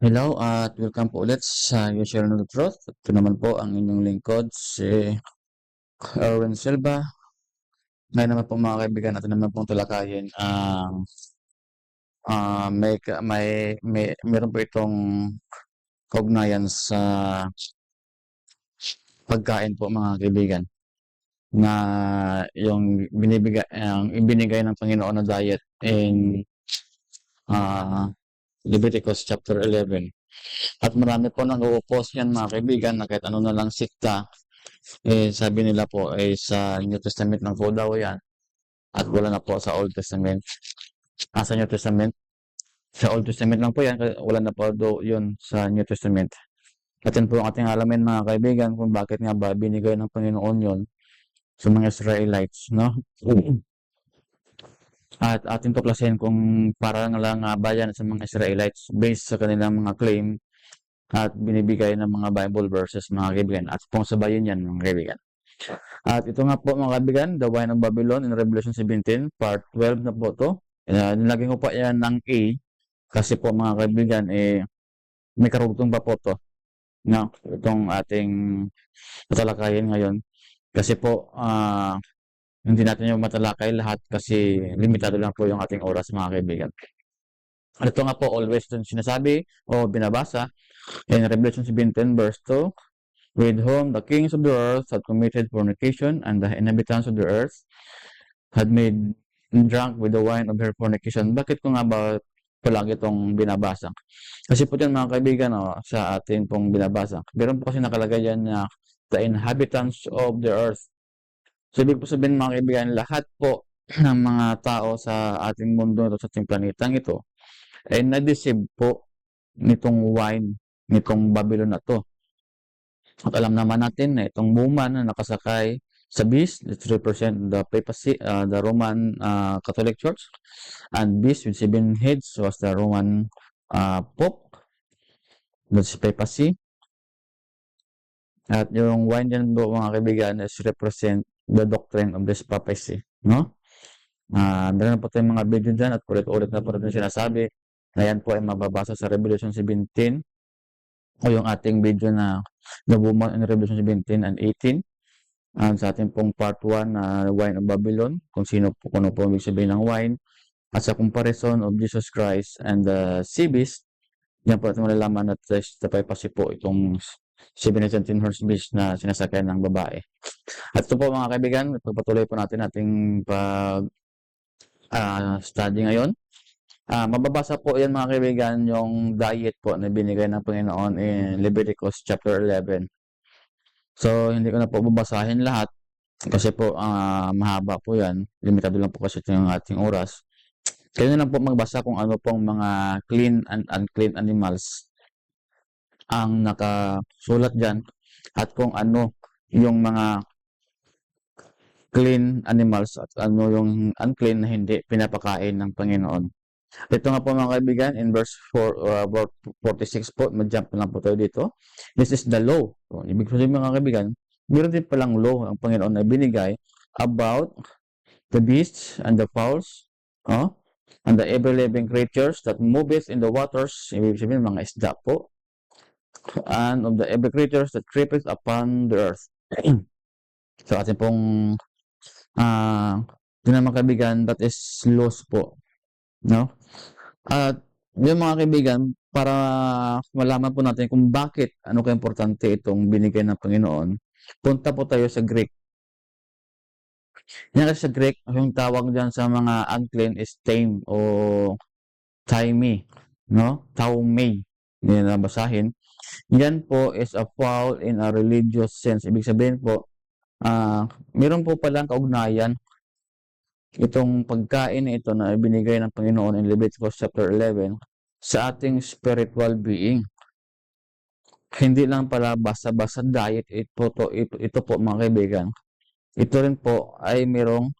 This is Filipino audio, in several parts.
Hello at welcome po ulit sa You Share No Truth. Ito naman po ang inyong lingkod, si Erwin Silva. Ngayon naman po mga kaibigan, natin naman pong talakayin ang meron po itong kaugnayan sa pagkain po mga kaibigan na yung ang ibinigay ng Panginoon na diet in ah, Leviticus chapter 11. At marami po nang uupos yan mga kaibigan na kahit ano na lang sikta. Sabi nila po sa New Testament lang po daw yan at wala na po sa Old Testament. Sa New Testament, sa Old Testament lang po yan, wala na po daw yun sa New Testament. At yan po ang ating alamin mga kaibigan kung bakit nga ba binigay ng Panginoon yun sa mga Israelites, no? At ating tuklasin kung para lang nga ba yan sa mga Israelites based sa kanilang mga claim at binibigay ng mga Bible verses mga kaibigan. At kung sabayin yan mga kaibigan. At ito nga po mga kaibigan, The Wine of Babylon in Revelation 17, part 12 na po ito. Nilagyan ko pa yan ng A kasi po mga kaibigan, may karugtong pa po ito. No? Itong ating tatalakayin ngayon. Kasi po, hindi natin yung matalakay lahat kasi limitado lang po yung ating oras mga kaibigan. At ito nga po, always yung sinasabi o binabasa in Revelation 17 verse 2, with whom the kings of the earth had committed fornication, and the inhabitants of the earth had made drunk with the wine of their fornication. Bakit ko nga ba palagi itong binabasa? Kasi po yan mga kaibigan, sa ating pong binabasa. Meron po kasi nakalagay yan na the inhabitants of the earth. So, ibig po sabihin mga kaibigan, lahat po ng mga tao sa ating mundo ito, sa ating planetang ito, ay na-deceive po nitong wine, nitong Babylon na to. At alam naman natin na itong woman na nakasakay sa beast, it represent the papacy, the Roman Catholic Church, and beast with 7 heads was the Roman Pope, that's papacy. At yung wine din po mga kaibigan is represent the doctrine of this papacy, no? Meron po tayong mga video dyan at ulit-ulit na po natin sinasabi na yan po ay mababasa sa Revelation 17 o yung ating video na The Woman in Revelation 17 and 18. Sa ating pong part 1 na Wine of Babylon, kung ano po ibig sabihin ng wine, at sa comparison of Jesus Christ and the sea beast, yan po natin malalaman at sa papacy po itong 17 horse beast na sinasakyan ng babae. At ito po mga kaibigan, pagpatuloy po natin ating study ngayon. Mababasa po yan mga kaibigan yung diet po na binigay ng Panginoon in Leviticus chapter 11. So, hindi ko na po babasahin lahat kasi po mahaba po yan. Limitado lang po kasi ito yung ating oras. Kayo na lang po magbasa kung ano pong mga clean and unclean animals ang nakasulat dyan at kung ano yung mga clean animals at ano yung unclean na hindi pinapakain ng Panginoon. Ito nga po mga kaibigan, in verse 46 po, mag-jump na lang po tayo dito. This is the law. So, ibig sabihin mga kaibigan, meron din palang law ang Panginoon na binigay about the beasts and the fowls, and the ever living creatures that moveth in the waters, ibig sabihin mga isda po, and of the every creatures that creepeth upon the earth. So atin pong yun mga kaibigan, that is laws po. No? At yung mga kaibigan, para malaman po natin kung bakit, ano ka-importante itong binigay ng Panginoon, punta po tayo sa Greek. Yan kasi sa Greek, yung tawag dyan sa mga unclean is tame o taimi, no? Taumei, hindi na basahin. Yan po is a foul in a religious sense. Ibig sabihin po, meron po palang kaugnayan itong pagkain na ito na ibinigay ng Panginoon in Leviticus chapter 11 sa ating spiritual being. Hindi lang pala basta-basta diet, ito po mga kaibigan. Ito rin po ay merong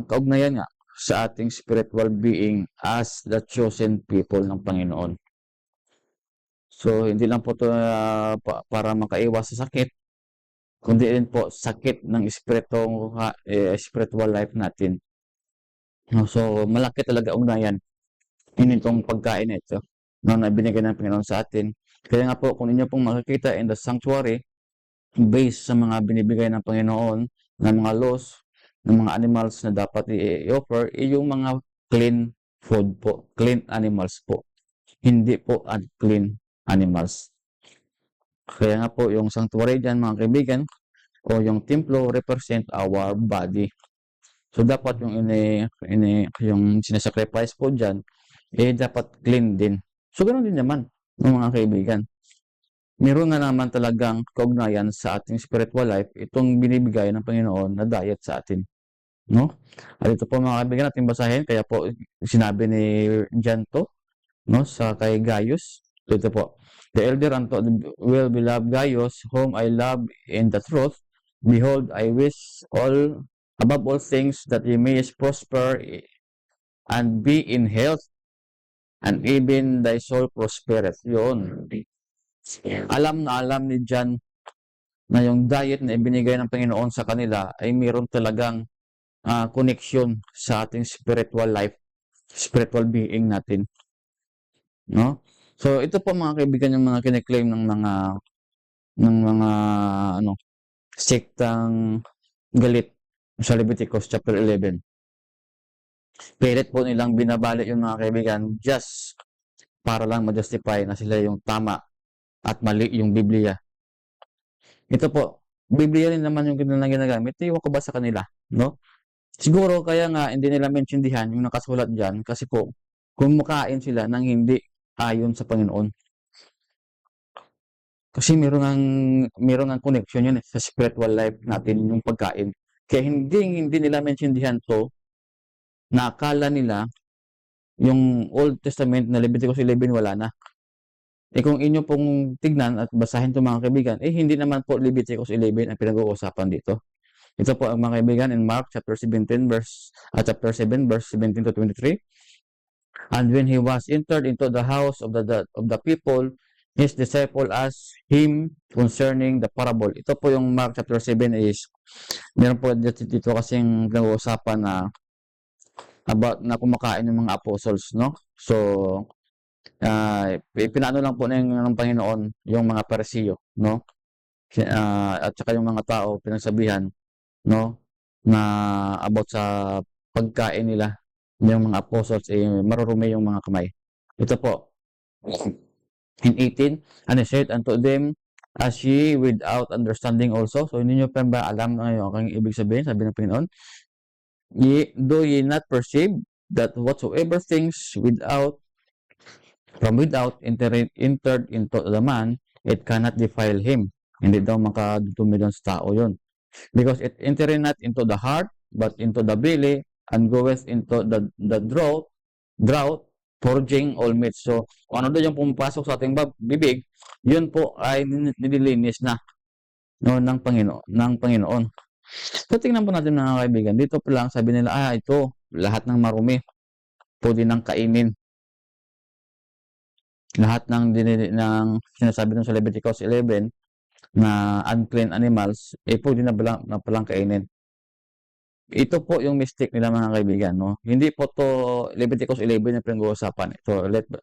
kaugnayan nga sa ating spiritual being as the chosen people ng Panginoon. So, hindi lang po ito para makaiwas sa sakit, kundi rin po sakit ng spiritual life natin. So, malaki talaga ugnayan itong pagkain ito. no, na binigay ng Panginoon sa atin. Kaya nga po, kung inyo pong makikita in the sanctuary, based sa mga binibigay ng Panginoon na mga laws, ng mga animals na dapat i-offer, yung mga clean food po, clean animals po. Hindi po unclean animals. Kaya nga po, yung sanctuary dyan, mga kaibigan, o yung templo represent our body. So, dapat yung sinasacrifice po dyan, dapat clean din. So, ganoon din naman, mga kaibigan. Meron na naman talagang kaugnayan sa ating spiritual life itong binibigay ng Panginoon na diet sa atin, no? At ito po mga kaibigan, ating basahin, kaya po sinabi ni John to, no, sa kay Gaius. Ito po, the elder unto the well-beloved Gaius, whom I love in the truth, behold, I wish above all things that he may prosper and be in health, and even thy soul prospereth. Yun. Alam na alam ni John na yung diet na ibinigay ng Panginoon sa kanila ay mayroon talagang connection sa ating spiritual life, spiritual being natin, no? So ito po mga kaibigan yung mga kine-claim ng mga sektang galit sa Leviticus chapter 11. Pilit po nilang binabalik yung mga kaibigan just para lang ma-justify na sila yung tama at mali yung Biblia. Ito po, Biblia rin naman yung kanilang ginagamit. Iwan ko ba sa kanila, no? Siguro kaya nga hindi nila maintindihan yung nakasulat dyan kasi po kumakain sila ng hindi ayon sa Panginoon. Kasi meron ang connection yun sa spiritual life natin yung pagkain. Kaya hindi nila maintindihan to na akala nila yung Old Testament na Leviticus 11 wala na. Kung inyo pong tignan at basahin ito mga kaibigan, hindi naman po Leviticus 11 ang pinag-uusapan dito. Ito po ang mga kaibigan in Mark chapter 7 verse 17 to 23. And when he was entered into the house of the people, his disciple asked him concerning the parable. Ito po yung Mark chapter 7 is meron po dito kasing nag-uusapan na about na kumakain ng mga apostles, no? So, pinano lang po ng Panginoon yung mga Parisiyo, no? At saka yung mga tao pinagsabihan, no, na about sa pagkain nila yung mga apostles marurumi yung mga kamay. Ito po in 18, and he said unto them, as ye without understanding also. So hindi nyo pa ba alam na ngayon ang ibig sabihin, sabi ng Panginoon, do ye not perceive that whatsoever things from without entered into the man, it cannot defile him. Hindi daw makadumi doon sa tao yun. Because it entereth not into the heart, but into the belly, and goeth into the drought, purging all meats. So, kung ano doon yung pumapasok sa ating bibig, yun po ay nililinis na, no, ng Panginoon. So, tingnan po natin mga kaibigan. Dito pa lang sabi nila, ito, lahat ng marumi, pwede nang kainin. Lahat ng sinasabi dun sa Leviticus 11 na unclean animals, pwede na palang kainin. Ito po yung mistake nila mga kaibigan, no? Hindi po to Leviticus 11 yung pinag-uusapan.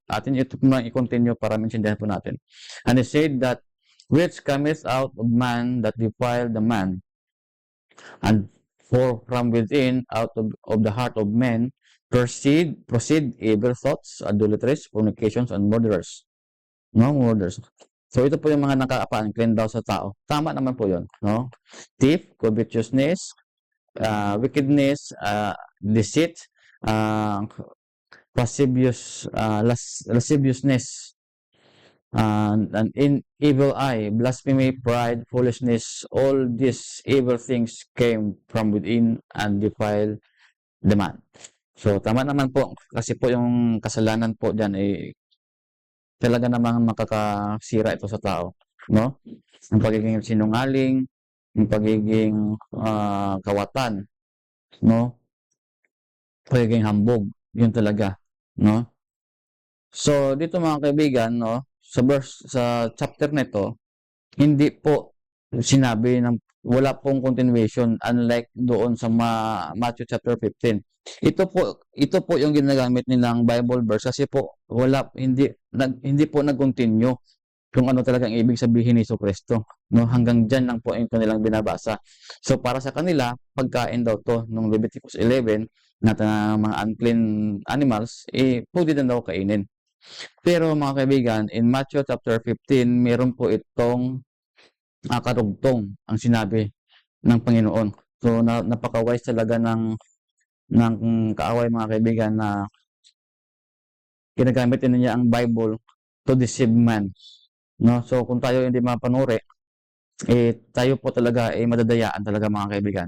Atin ito po i-continue para maintindihan po natin. And he said that which cometh out of man that defile the man, and for from within, out of the heart of men, proceed evil thoughts, adulteries, fornications, and murderers. No, murders. So ito po yung mga nakaka-unclean daw sa tao. Tama naman po yun, no? Thief, covetousness, wickedness, deceit, lasciviousness, and in evil eye, blasphemy, pride, foolishness. All these evil things came from within and defile the man. So tama naman po kasi po yung kasalanan po diyan talaga namang makakasira ito sa tao, no? Ang pagiging sinungaling, yung pagiging kawatan, no? Pagiging hambog, yun talaga, no? So dito mga kaibigan, no, sa chapter nito, hindi po sinabi ng wala pong continuation unlike doon sa Matthew chapter 15. Ito po yung ginagamit nilang Bible verse kasi po hindi po nag-continue kung ano talagang ibig sabihin ni Jesucristo, no? Hanggang diyan lang po yung kanilang binabasa. So para sa kanila, pagkain daw to nung Leviticus 11 na mga unclean animals, pwede din daw kainin. Pero mga kaibigan, in Matthew chapter 15, meron po itong karugtong ang sinabi ng Panginoon. So napaka-wise talaga ng kaaway mga kaibigan na ginagamit din niya ang Bible to deceive man. No? So kung tayo hindi mapanuri, tayo po talaga madadayaan talaga mga kaibigan.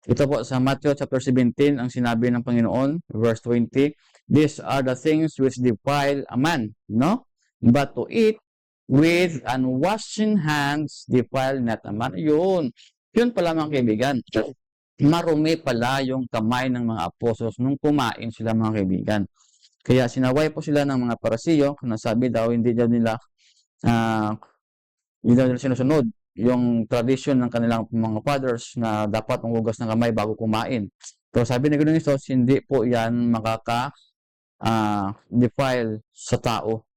Ito po sa Matthew chapter 17, ang sinabi ng Panginoon, verse 20, "These are the things which defile a man, no? But to eat with unwashed hands defile not a man." Yun pala mga kaibigan. Marumi pala yung kamay ng mga apostles nung kumain sila mga kaibigan. Kaya sinaway po sila ng mga Parasiyo na sabi daw hindi daw nila sinusunod yung tradition ng kanilang mga fathers na dapat manghugas ng kamay bago kumain. So sabi ni Ginoong Hesus, hindi po yan defile sa tao.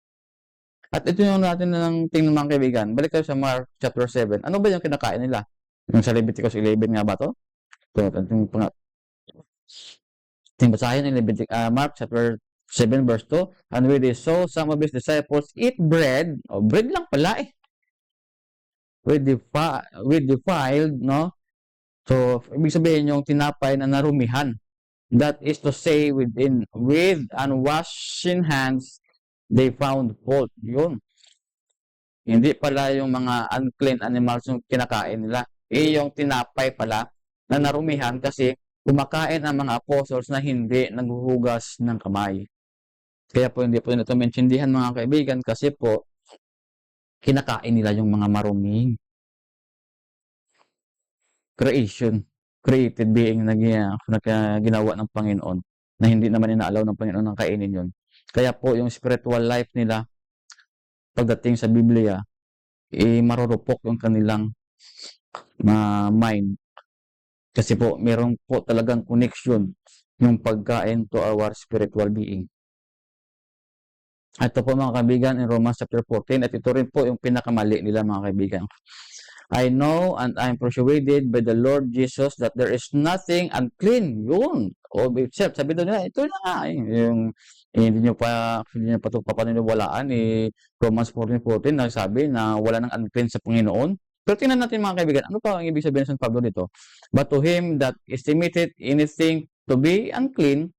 At ito yung natin ng tingnan mga kaibigan. Balik tayo sa Mark chapter 7. Ano ba yung kinakain nila? Yung sa Leviticus 11 nga ba to? Ito basahin in Mark chapter 7 verse 2. "And when they saw some of his disciples eat bread," bread lang pala with defiled, no? So, ibig sabihin yung tinapay na narumihan. That is to say, with unwashed hands, they found fault. Yun. Hindi pala yung mga unclean animals yung kinakain nila. Yung tinapay pala na narumihan kasi kumakain ang mga apostles na hindi naghuhugas ng kamay. Kaya po hindi po ito maintindihan mga kaibigan kasi po kinakain nila yung mga maruming created being na ginawa ng Panginoon na hindi naman inaalaw ng Panginoon ng kainin yun. Kaya po yung spiritual life nila pagdating sa Biblia, marurupok yung kanilang mind. Kasi po, meron po talagang connection yung pagkain to our spiritual being. Ito po mga kaibigan in Romans chapter 14 at ito rin po yung pinakamali nila mga kaibigan. "I know and I am persuaded by the Lord Jesus that there is nothing unclean." Yun. Except, sabi doon nila, ito na nga. Yung hindi nyo pa ito papaniniwalaan. Romans 14:14 nagsabi na wala nang unclean sa Panginoon. Pero tingnan natin mga kaibigan, ano pa ang ibig sabihin ng San Pablo dito? "But to him that estimated anything to be unclean,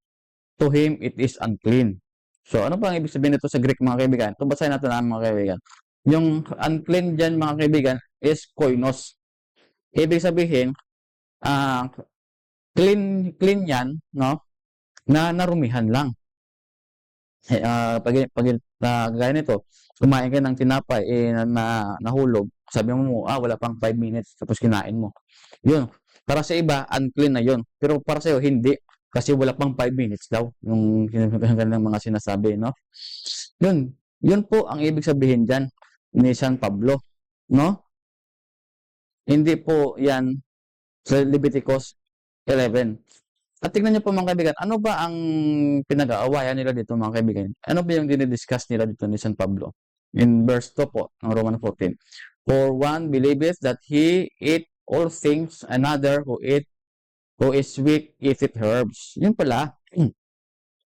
to him it is unclean." So, ano pa ang ibig sabihin nito sa Greek mga kaibigan? Ito basahin natin mga kaibigan. Yung unclean dyan mga kaibigan is koinos. Ibig sabihin, clean yan, no? Na narumihan lang. Pag gaya nito, kumain ka ng tinapay, nahulog, sabi mo, wala pang 5 minutes, tapos kinain mo. Yun. Para sa iba, unclean na yun. Pero para sa'yo, hindi. Kasi wala pang 5 minutes daw, yung kanilang mga sinasabi, no? Yun po ang ibig sabihin dyan ni San Pablo, no? Hindi po yan sa Leviticus 11. At tignan niyo po mga kaibigan, ano ba ang pinag-aawayan nila dito mga kaibigan? Ano ba yung dinidiscuss nila dito ni San Pablo? In verse 2 po, ng Romans 14. "For one believeth that he eat all things, another who is weak eateth herbs." Yun pala.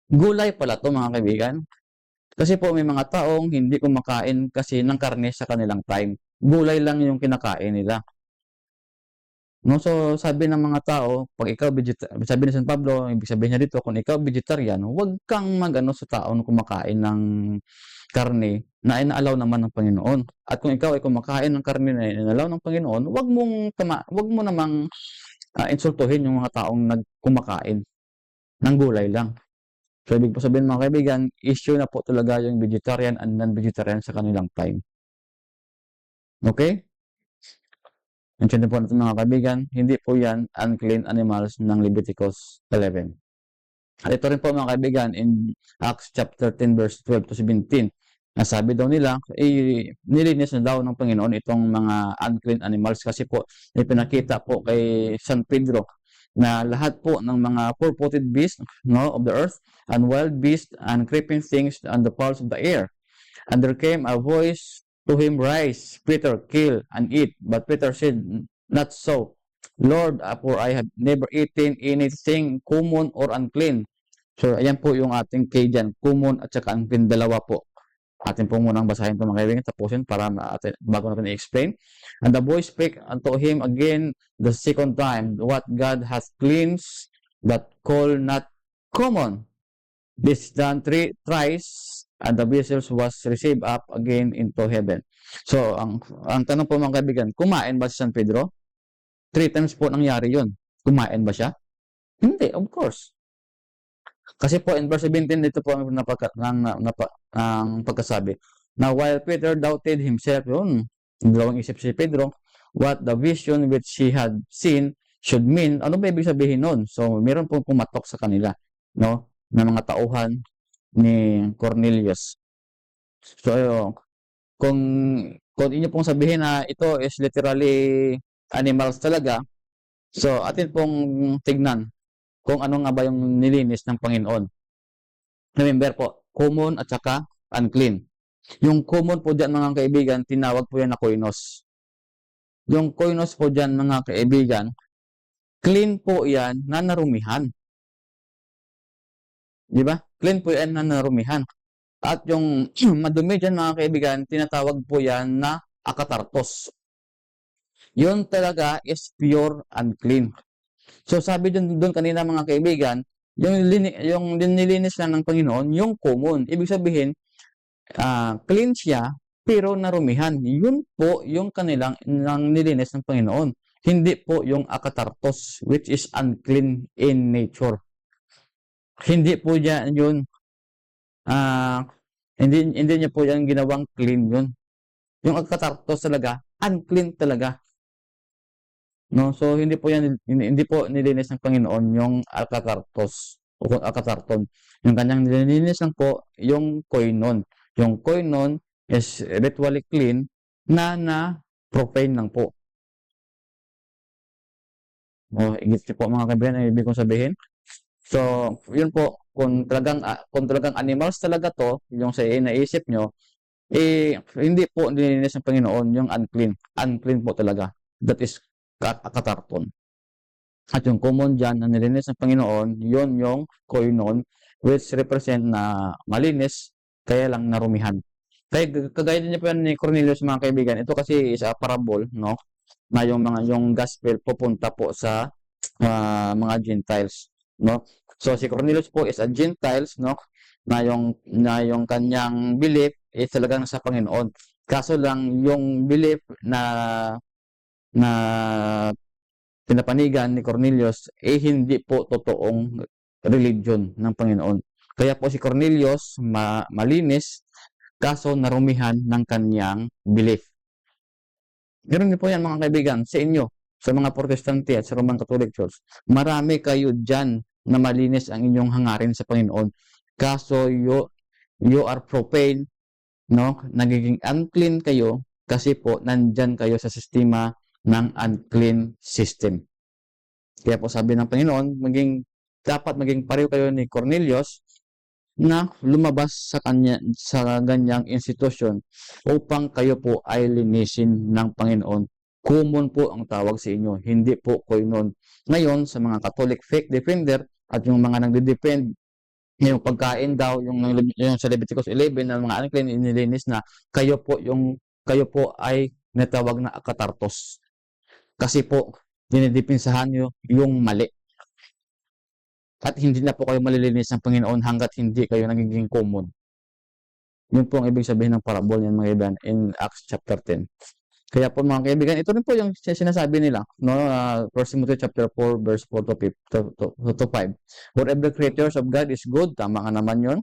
Gulay pala to mga kaibigan. Kasi po may mga taong hindi kumakain kasi ng karne sa kanilang time. Gulay lang yung kinakain nila. No, so sabi ng mga tao, pag ikaw sabi ni San Pablo, ibig sabihin niya dito, kung ikaw vegetarian, huwag kang magano sa tao na kumakain ng karne na inaalaw naman ng Panginoon. At kung ikaw ay kumakain ng karne na inaalaw ng Panginoon, huwag mo namang insultuhin yung mga taong kumakain ng gulay lang. So, ibig po sabihin mga kaibigan, issue na po talaga yung vegetarian and non-vegetarian sa kanilang time. Okay? Mention po natin mga kaibigan, hindi po yan unclean animals ng Leviticus 11. At ito rin po mga kaibigan in Acts chapter 10 verse 12 to 17. Sabi daw nila, nilinis na daw ng Panginoon itong mga unclean animals kasi po ipinakita po kay San Pedro na lahat po ng mga four-footed beasts, no, of the earth, and wild beasts and creeping things and the fowls of the air. And there came a voice to him, Rise, Peter, kill and eat. But Peter said, Not so, Lord, for I have never eaten anything common or unclean. So, ayan po yung ating kay dyan, common at saka unclean, dalawa po. Atin po munang basahin ito mga kaibigan, tapusin para bago natin i-explain. And the boy spake unto him again the second time, What God hath cleansed, that call not common. This done thrice, and the vessels was received up again into heaven. So, ang tanong po mga kaibigan, kumain ba si San Pedro? 3 times po nangyari yun. Kumain ba siya? Hindi, of course. Kasi po in verse 17, dito po ang pagkasabi. Now, while Peter doubted himself, yun, dalawang isip si Pedro, what the vision which he had seen should mean, ano ba ibig sabihin nun? So, meron pong pumatok sa kanila, no, na mga tauhan ni Cornelius. So, kung inyo pong sabihin na ito is literally animals talaga, so atin pong tignan kung ano nga ba yung nilinis ng Panginoon. Remember po, common at saka unclean. Yung common po dyan mga kaibigan, tinawag po yan na koinos. Yung koinos po dyan mga kaibigan, clean po yan na narumihan. Di ba? Clean po yan na narumihan. At yung madumi dyan mga kaibigan, tinatawag po yan na akatartos. Yun talaga is pure and clean. So sabi doon kanina mga kaibigan, yung nilinis lang ng Panginoon, yung common. Ibig sabihin, clean siya, pero narumihan. Yun po yung kanilang nilinis ng Panginoon. Hindi po yung akatartos, which is unclean in nature. Hindi po yun, hindi niya po yan ginawang clean yun. Yung akatartos talaga, unclean talaga. No, so hindi po nilinis ng Panginoon yung akatartos o akatarton. Yung kanyang nilinis lang po yung koinon. Yung koinon is ritually clean na profane lang po. Igit po mga kaibigan ang ibig kong sabihin. So, yun po, kung talagang animals talaga to, yung sa naisip nyo, hindi po nilinis ng Panginoon yung unclean. Unclean po talaga. That is akatarton. At yung common dyan na nilinis ng Panginoon, yun yung koinon, which represent na malinis, kaya lang narumihan. Kaya kagaya din niya po yan ni Cornelius mga kaibigan. Ito kasi is a parable, no? Na yung gospel pupunta po sa mga Gentiles, no? So si Cornelius po is a Gentiles, no? Na yung kanyang belief is talagang sa Panginoon. Kaso lang yung belief na pinapanigan ni Cornelius hindi po totoong religion ng Panginoon. Kaya po si Cornelius malinis kaso narumihan ng kanyang belief. Meron din po yan mga kaibigan sa inyo, sa mga Protestante at sa Roman Catholic Church. Marami kayo dyan na malinis ang inyong hangarin sa Panginoon. Kaso you are profane, no? Nagiging unclean kayo kasi po nandyan kayo sa sistema ng unclean system. Kaya po sabi ng Panginoon, dapat maging pareho kayo ni Cornelius na lumabas sa ganyang institusyon upang kayo po ay linisin ng Panginoon. Common po ang tawag sa inyo, hindi po koinon. Ngayon, sa mga Catholic faith defender at yung mga nagde-defend, yung pagkain daw, yung sa Leviticus 11 na mga unclean inilinis na, kayo po ay natawag na akatartos. Kasi po, dinidipinsahan nyo yung mali. At hindi na po kayo malilinis ng Panginoon hanggat hindi kayo nagiging common. Yun po ang ibig sabihin ng parable niyan mga kaibigan in Acts chapter 10. Kaya po mga kaibigan, ito rin po yung sinasabi nila, no? 1 Timothy chapter 4 verse 4 to 5. For every creatures of God is good, tama nga naman yun,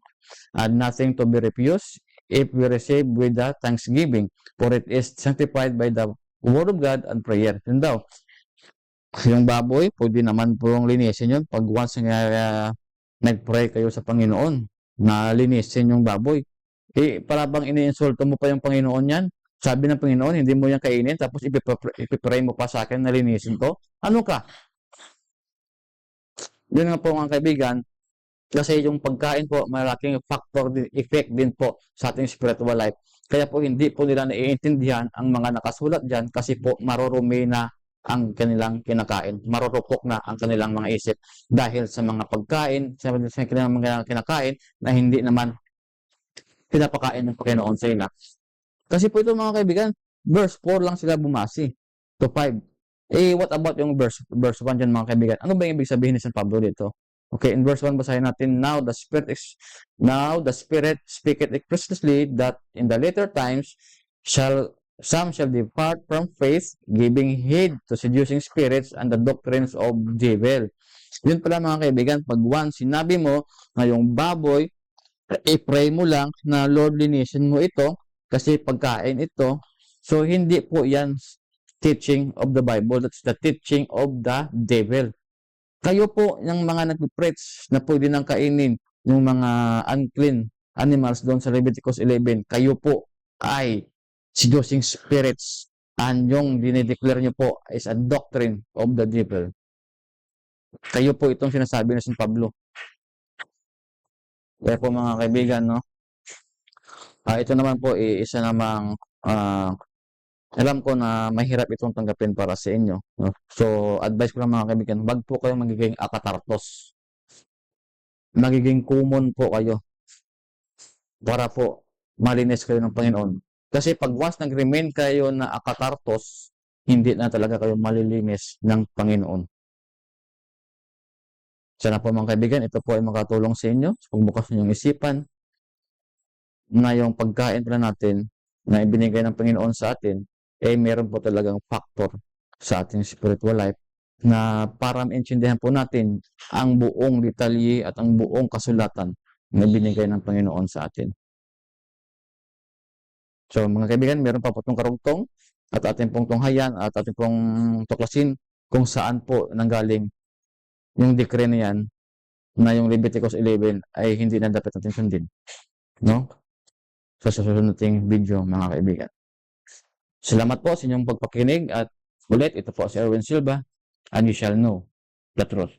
and nothing to be refused if we receive with the thanksgiving, for it is sanctified by the word of God and prayer. Yun daw. Yung baboy, pwede naman po yung linisin yun. Pag once nag-pray kayo sa Panginoon, na linisin yung baboy. Para bang iniinsulto mo pa yung Panginoon yan? Sabi ng Panginoon, hindi mo yan kainin, tapos ipipray mo pa sa akin na linisin ko? Ano ka? Yun nga po mga kaibigan, kasi yung pagkain po, malaking effect din po sa ating spiritual life. Kaya po hindi po nila naiintindihan ang mga nakasulat dyan kasi po marurumi na ang kanilang kinakain. Marurupok na ang kanilang mga isip dahil sa mga pagkain, sa kanilang mga kinakain na hindi naman pinapakain ng Panginoon sa ila. Kasi po ito mga kaibigan, verse 4 lang sila bumasi to 5. What about yung verse 1 dyan mga kaibigan? Ano ba yung ibig sabihin ni San Pablo dito? Okay, in verse 1 basahin natin, now the Spirit speaketh expressly that in the later times some shall depart from faith, giving heed to seducing spirits and the doctrines of devil. Yun pala mga kaibigan, pag once sinabi mo na yung baboy, i-pray mo lang na Lord linisin mo ito kasi pagkain ito. So hindi po yan teaching of the Bible, that's the teaching of the devil. Kayo po yung mga nagpipreach na pwede nang kainin yung mga unclean animals doon sa Leviticus 11, kayo po ay seducing spirits and yung dinideclare nyo po is a doctrine of the devil. Kayo po itong sinasabi ni San Pablo. Kaya po mga kaibigan, no? Ito naman po, isa namang alam ko na mahirap itong tanggapin para sa inyo. No? So, advice ko lang mga kaibigan, wag po kayo magiging akatartos. Magiging common po kayo para po malinis kayo ng Panginoon. Kasi pag once nag-remain kayo na akatartos, hindi na talaga kayo malilinis ng Panginoon. Sana po mga kaibigan, ito po ay makatulong sa inyo sa pagbukas ninyong isipan na yung pagkain pala natin na ibinigay ng Panginoon sa atin meron po talagang factor sa ating spiritual life na para maintindihan po natin ang buong detalye at ang buong kasulatan na binigay ng Panginoon sa atin. So mga kaibigan, meron pa po itong karugtong at ating pong tunghayan at ating pong tuklasin kung saan po nanggaling yung decree na yan na yung Leviticus 11 ay hindi na dapat natin sundin. No? Sa susunod nating video mga kaibigan. Salamat po sa inyong pagpakinig at ulit ito po si Erwin Silva and you shall know the truth.